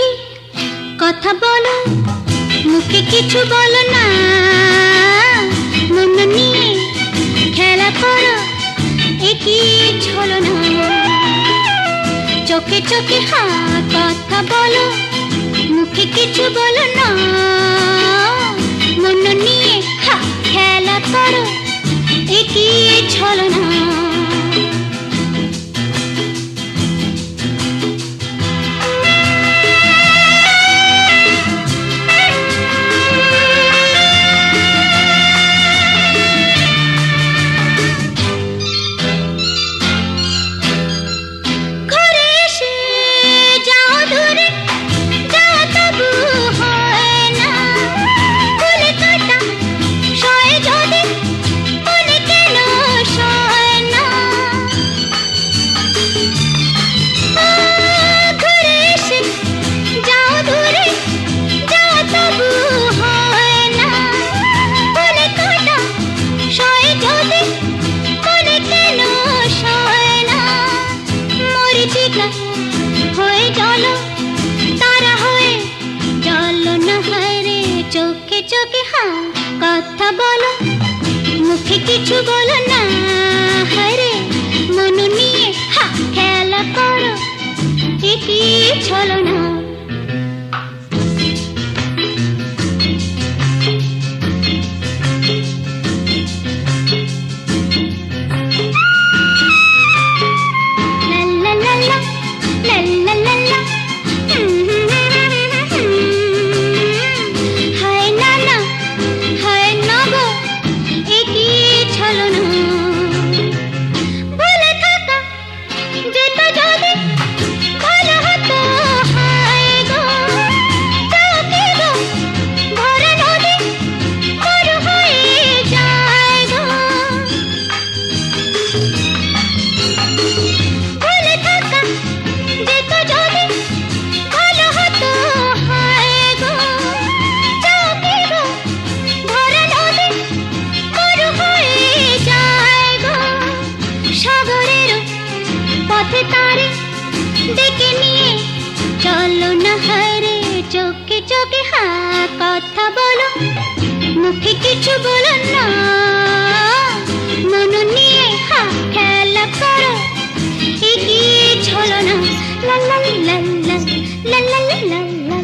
মিঠি কথা বলো, মুখে কিছু বলো না, মন নিয়ে খেলা করো, একই ছলো না। চোখে চোখে কথা বলো, মুখে কিছু বলো না, মন নিয়ে খেলা করো, একই ছলো না। হয়ে চলো তারা হয়ে চলো না, হায়রে চোখে চোখে কথা বলো, মুখে কিছু বলো না, হায়রে মন নিয়ে খেলা করো, একই ছলো না। তারে ডেকে নিয়ে চলো না, হায়রে চোখে চোখে কথা বলো, মুখে কিছু বলো না, মন নিয়ে খেলা করো, একই ছলো না। লা লা লা লা লা লা লা লা।